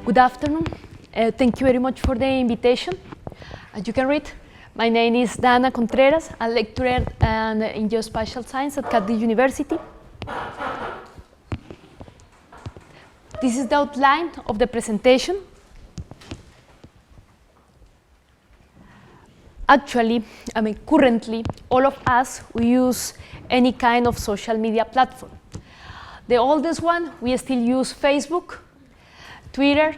Good afternoon. Thank you very much for the invitation. As you can read, my name is Dana Contreras. I'm a lecturer in geospatial science at Cardiff University. This is the outline of the presentation. Actually, currently, all of us, we use any kind of social media platform. The oldest one, we still use Facebook, Twitter,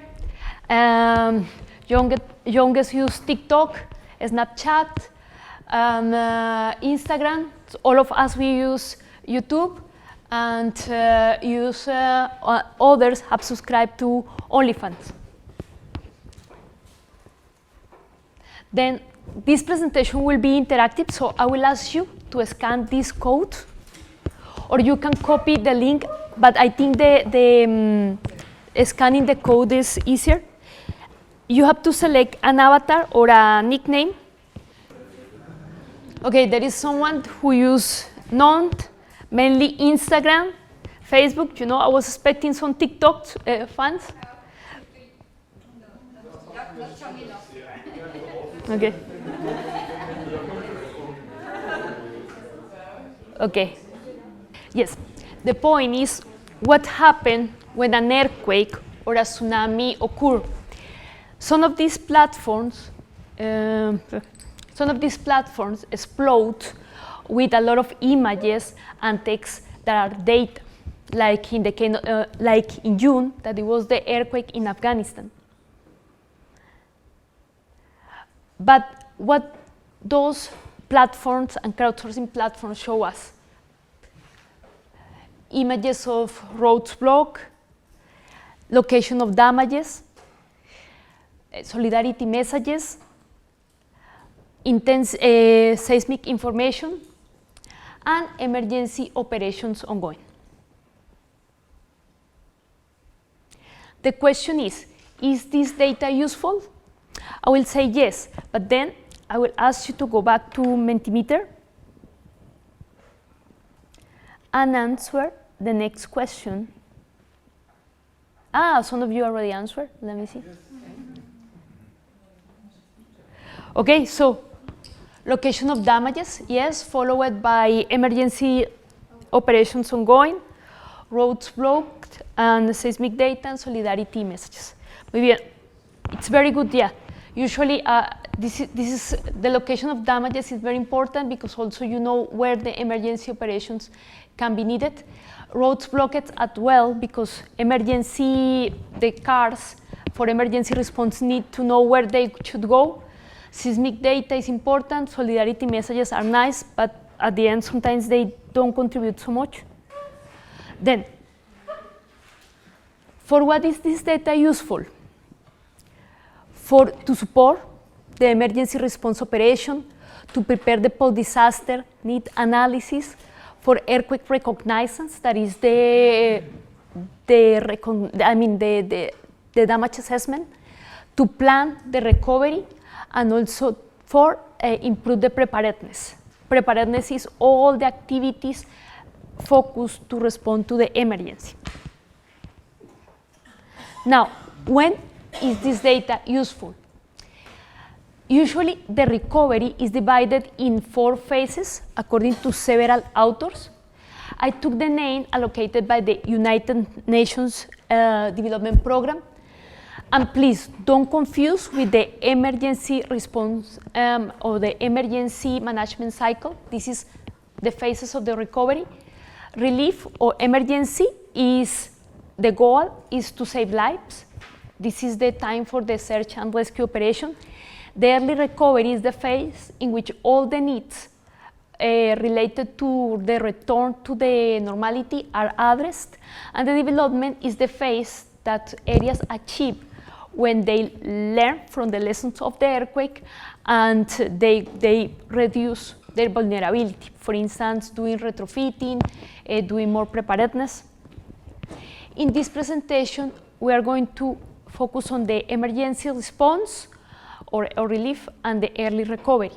youngest use TikTok, Snapchat, Instagram. So all of us, we use YouTube, and others have subscribed to OnlyFans. Then this presentation will be interactive, so I will ask you to scan this code, or you can copy the link, but I think scanning the code is easier. You have to select an avatar or a nickname. Okay, there is someone who uses none, mainly Instagram, Facebook. You know, I was expecting some TikTok fans. Okay. Okay. Yes. The point is, what happened when an earthquake or a tsunami occur? Some of these platforms explode with a lot of images and text that are data, like in June, that it was the earthquake in Afghanistan. But what those platforms and crowdsourcing platforms show us? Images of roads blocked, location of damages, solidarity messages, intense seismic information, and emergency operations ongoing. The question is this data useful? I will say yes, but then I will ask you to go back to Mentimeter and answer the next question. Some of you already answered. Let me see. Okay, so location of damages, yes, followed by emergency operations ongoing, roads blocked, and seismic data and solidarity messages. Maybe it's very good, yeah. Usually, this is the location of damages is very important because also you know where the emergency operations can be needed. Roads blocked as well because the cars for emergency response need to know where they should go. Seismic data is important. Solidarity messages are nice, but at the end sometimes they don't contribute so much. Then, for what is this data useful? To support the emergency response operation, to prepare the post-disaster need analysis, for earthquake reconnaissance, that is the damage assessment, to plan the recovery, and also for improve the preparedness. Preparedness is all the activities focused to respond to the emergency. Now, when is this data useful? Usually, the recovery is divided in 4 phases according to several authors. I took the name allocated by the United Nations Development Program. And please don't confuse with the emergency response or the emergency management cycle. This is the phases of the recovery. Relief or emergency the goal is to save lives. This is the time for the search and rescue operation. The early recovery is the phase in which all the needs related to the return to the normality are addressed, and the development is the phase that areas achieve when they learn from the lessons of the earthquake and they reduce their vulnerability. For instance, doing retrofitting, doing more preparedness. In this presentation, we are going to focus on the emergency response or relief and the early recovery.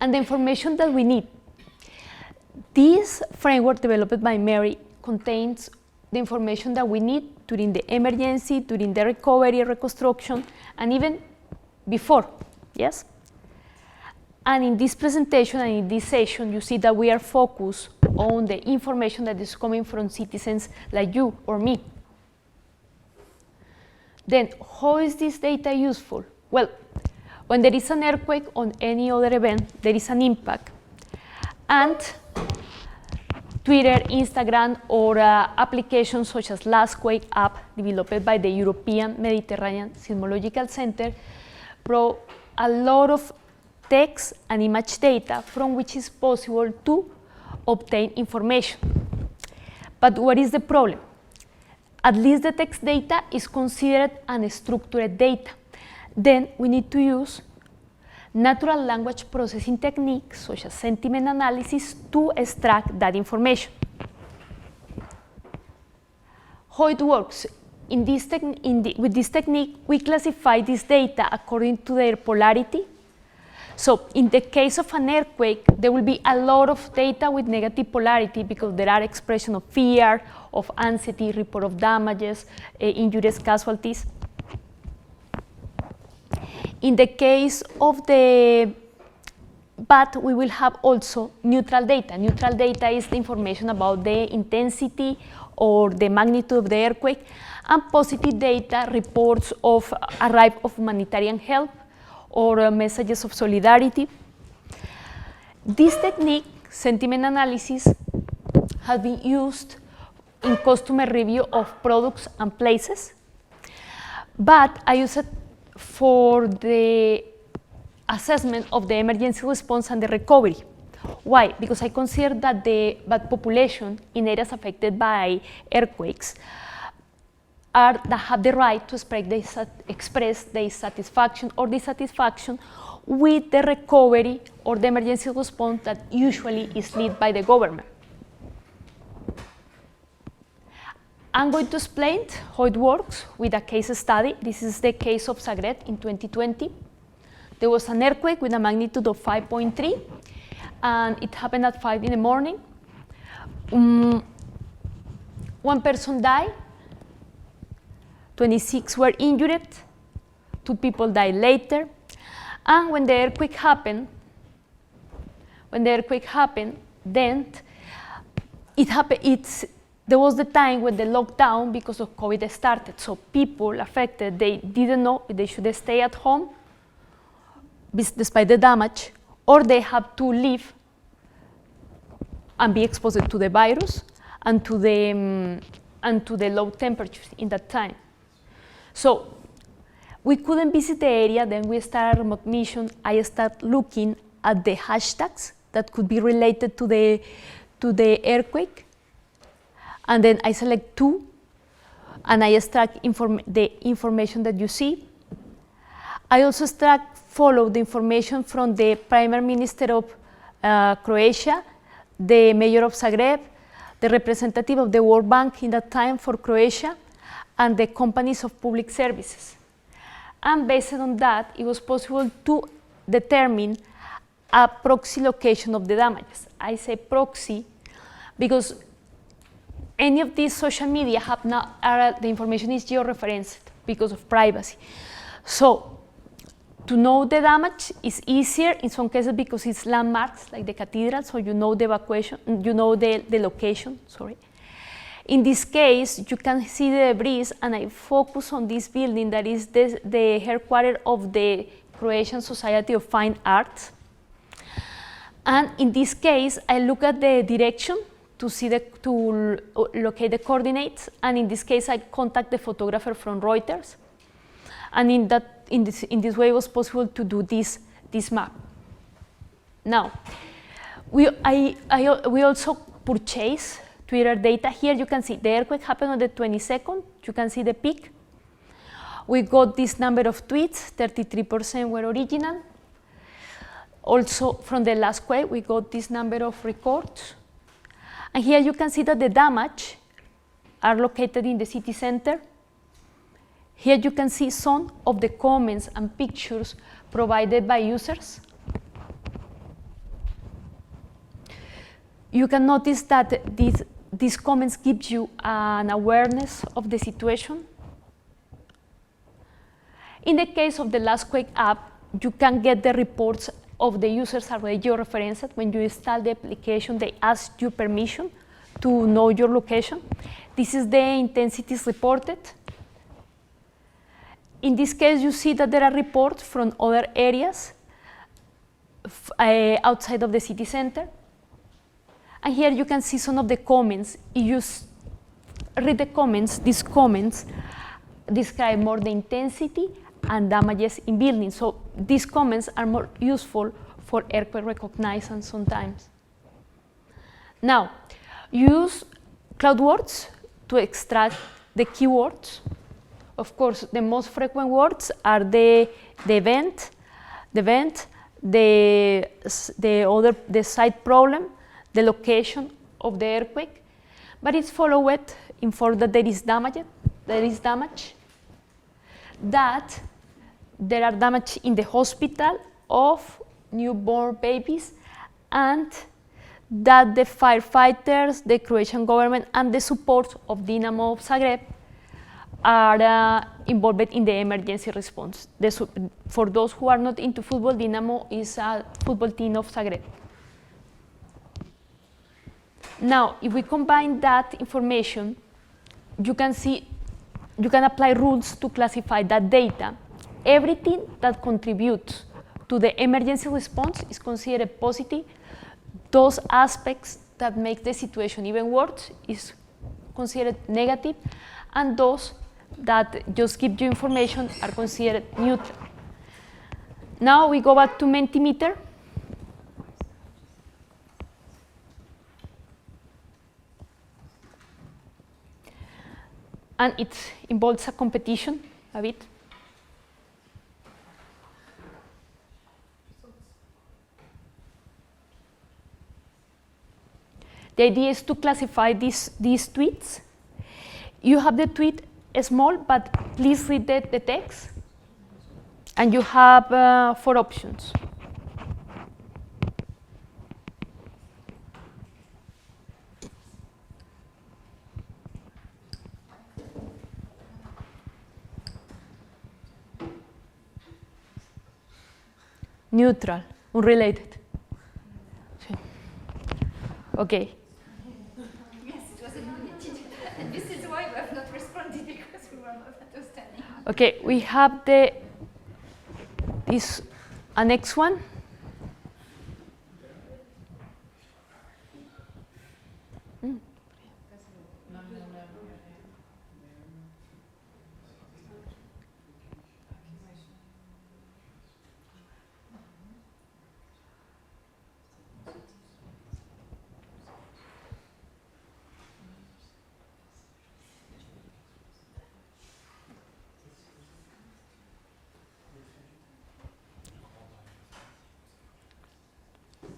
And the information that we need. This framework developed by Mary contains the information that we need during the emergency, during the recovery, reconstruction, and even before, yes? And in this presentation and in this session, you see that we are focused on the information that is coming from citizens like you or me. Then, how is this data useful? Well, when there is an earthquake or any other event, there is an impact. And Twitter, Instagram, or applications such as Lastquake app developed by the European Mediterranean Seismological Center brought a lot of text and image data from which is possible to obtain information. But what is the problem? At least the text data is considered unstructured data. Then we need to use natural language processing techniques such as sentiment analysis to extract that information. How it works? With this technique, we classify this data according to their polarity. So in the case of an earthquake, there will be a lot of data with negative polarity because there are expressions of fear, of anxiety, report of damages, injuries, casualties. In the case of but we will have also neutral data. Neutral data is the information about the intensity or the magnitude of the earthquake, and positive data reports of arrival of humanitarian help or messages of solidarity. This technique, sentiment analysis, has been used in customer review of products and places, but I use it for the assessment of the emergency response and the recovery. Why? Because I consider that the population in areas affected by earthquakes that have the right to express their satisfaction or dissatisfaction with the recovery or the emergency response that usually is led by the government. I'm going to explain how it works with a case study. This is the case of Zagreb in 2020. There was an earthquake with a magnitude of 5.3, and it happened at 5 in the morning. One person died, 26 were injured, 2 people died later. And when the earthquake happened, then there was the time when the lockdown because of COVID started. So people affected, they didn't know if they should stay at home despite the damage, or they have to leave and be exposed to the virus and to the low temperatures in that time. So we couldn't visit the area. Then we started a remote mission. I started looking at the hashtags that could be related to the earthquake. And then I select 2, and I extract the information that you see. I also follow the information from the Prime Minister of Croatia, the Mayor of Zagreb, the representative of the World Bank in that time for Croatia, and the companies of public services. And based on that, it was possible to determine a proxy location of the damages. I say proxy because any of these social media have not, the information is georeferenced because of privacy. So to know the damage is easier in some cases because it's landmarks like the cathedral, so you know the evacuation, you know the location, sorry. In this case, you can see the debris, and I focus on this building that is the headquarters of the Croatian Society of Fine Arts. And in this case, I look at the direction to locate the coordinates, and in this case, I contact the photographer from Reuters, and in this way, it was possible to do this map. Now, we also purchase Twitter data. Here you can see the earthquake happened on the 22nd. You can see the peak. We got this number of tweets, 33% were original. Also, from the last quake, we got this number of records. And here you can see that the damage are located in the city center. Here you can see some of the comments and pictures provided by users. You can notice that these comments give you an awareness of the situation. In the case of the Lastquake app, you can get the reports of the users already georeferenced. When you install the application, they ask you permission to know your location. This is the intensities reported. In this case, you see that there are reports from other areas outside of the city center. And here you can see some of the comments. If you read the comments, these comments describe more the intensity and damages in buildings. So these comments are more useful for earthquake reconnaissance sometimes. Now, use CloudWords to extract the keywords. Of course, the most frequent words are the event, the site problem, the location of the earthquake, but it's followed in for that there is damage, that there are damage in the hospital of newborn babies, and that the firefighters, the Croatian government, and the support of Dinamo of Zagreb are involved in the emergency response. For those who are not into football, Dinamo is a football team of Zagreb. Now, if we combine that information, you can see, you can apply rules to classify that data. Everything that contributes to the emergency response is considered positive. Those aspects that make the situation even worse is considered negative, and those that just give you information are considered neutral. Now we go back to Mentimeter. And it involves a competition a bit. The idea is to classify these tweets. You have the tweet small, but please read the text. And you have 4 options. Neutral, unrelated. Okay. Yes, it was a and this is why we have not responded, because we were not understanding. Okay, we have this next one.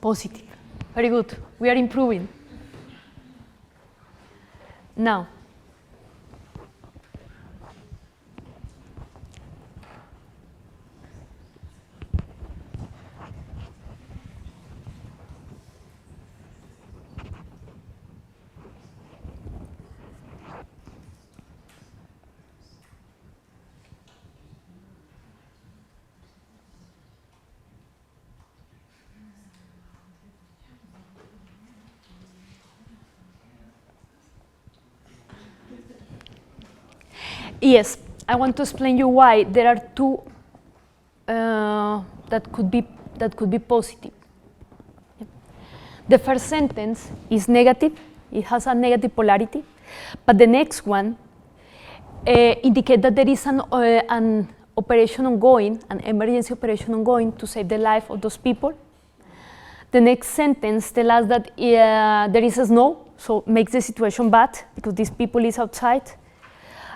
Positive. Very good. We are improving. Now, yes, I want to explain you why there are 2 that could be positive. The first sentence is negative; it has a negative polarity, but the next one indicates that there is an operation ongoing, an emergency operation ongoing to save the life of those people. The next sentence tells us that there is snow, so makes the situation bad because these people is outside.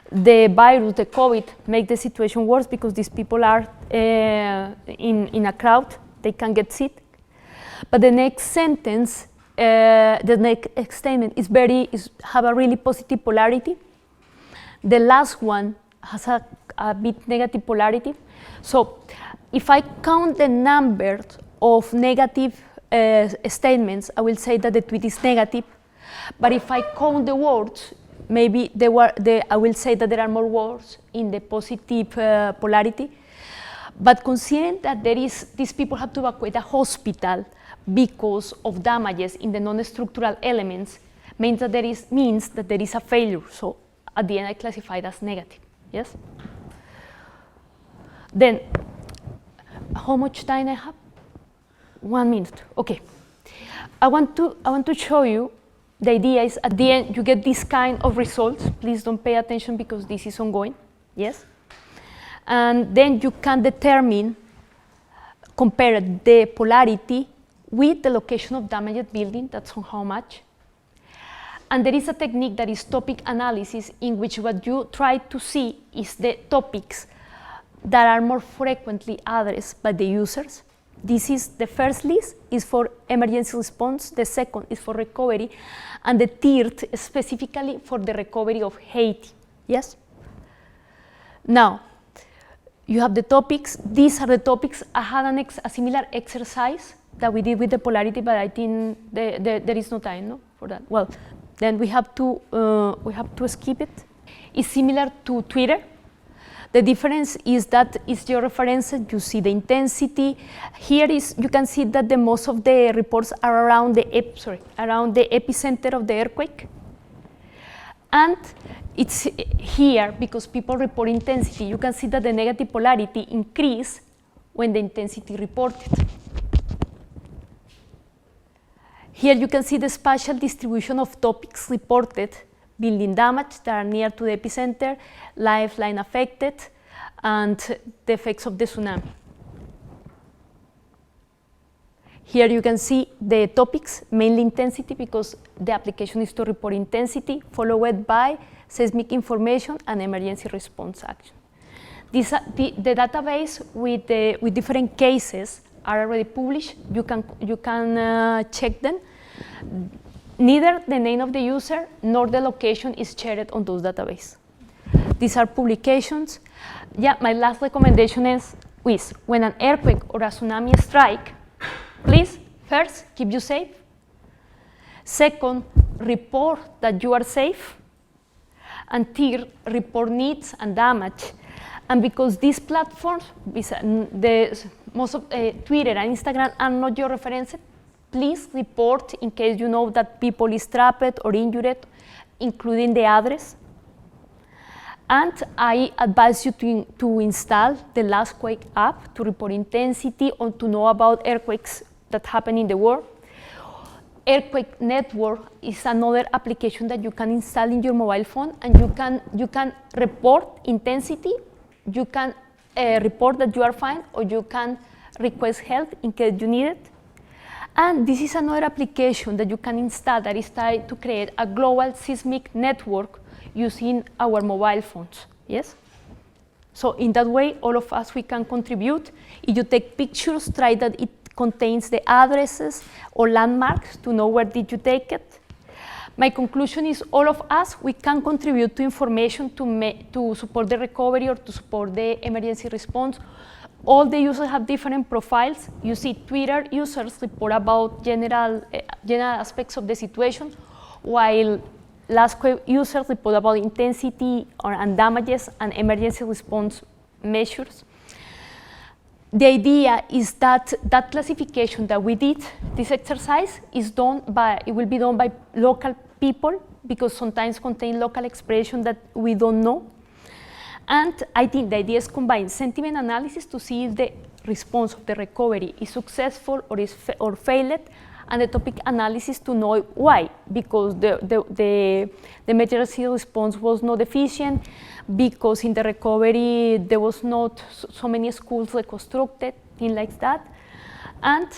The virus, the COVID, make the situation worse because these people are in a crowd, they can get sick. But the next sentence, the next statement have a really positive polarity. The last one has a bit negative polarity. So if I count the number of negative statements, I will say that the tweet is negative. But if I count the words, maybe I will say that there are more words in the positive polarity. But considering that these people have to evacuate a hospital because of damages in the non-structural elements, means that there is a failure. So at the end, I classify it as negative. Yes. Then, how much time I have? 1 minute. Okay. I want to show you. The idea is at the end you get this kind of results. Please don't pay attention because this is ongoing. Yes. And then you can compare the polarity with the location of damaged building. That's on how much. And there is a technique that is topic analysis, in which what you try to see is the topics that are more frequently addressed by the users. This is the first list is for emergency response, the second is for recovery, and the third is specifically for the recovery of Haiti. Yes? Now, you have the topics. These are the topics. I had a similar exercise that we did with the polarity, but I think there is no time for that. Well, then we have to skip it. It's similar to Twitter. The difference is that it's your reference. You see the intensity. Here you can see that the most of the reports are around the epicenter of the earthquake. And it's here because people report intensity. You can see that the negative polarity increased when the intensity reported. Here you can see the spatial distribution of topics reported: building damage that are near to the epicenter, lifeline affected, and the effects of the tsunami. Here you can see the topics, mainly intensity, because the application is to report intensity, followed by seismic information and emergency response action. The database with different cases are already published. You can check them. Neither the name of the user nor the location is shared on those databases. These are publications. Yeah, my last recommendation is when an earthquake or a tsunami strike, please, first, keep you safe. Second, report that you are safe. And third, report needs and damage. And because these platforms, most of Twitter and Instagram are not your references, please report in case you know that people is trapped or injured, including the address. And I advise you to install the Last Quake app to report intensity or to know about earthquakes that happen in the world. Earthquake Network is another application that you can install in your mobile phone, and you can report intensity. You can report that you are fine, or you can request help in case you need it. And this is another application that you can install that is tied to create a global seismic network using our mobile phones. Yes? So in that way, all of us, we can contribute. If you take pictures, try that it contains the addresses or landmarks to know where did you take it. My conclusion is all of us, we can contribute to information to support the recovery or to support the emergency response. All the users have different profiles. You see Twitter users report about general aspects of the situation, while Last Quake users report about intensity and damages and emergency response measures. The idea is that that classification that we did, this exercise, it will be done by local people, because sometimes contain local expression that we don't know. And I think the idea is combine sentiment analysis to see if the response of the recovery is successful or failed, and the topic analysis to know why, because the emergency response was not efficient, because in the recovery there was not so many schools reconstructed, things like that. And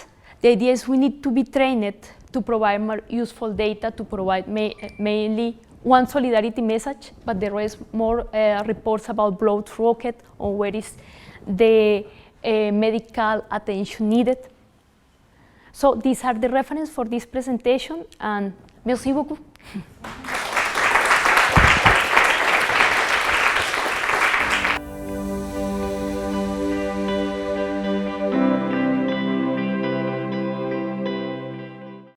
the idea is we need to be trained to provide more useful data, to provide mainly one solidarity message, but the rest more reports about blood rocket or where is the medical attention needed. So these are the references for this presentation, and merci beaucoup.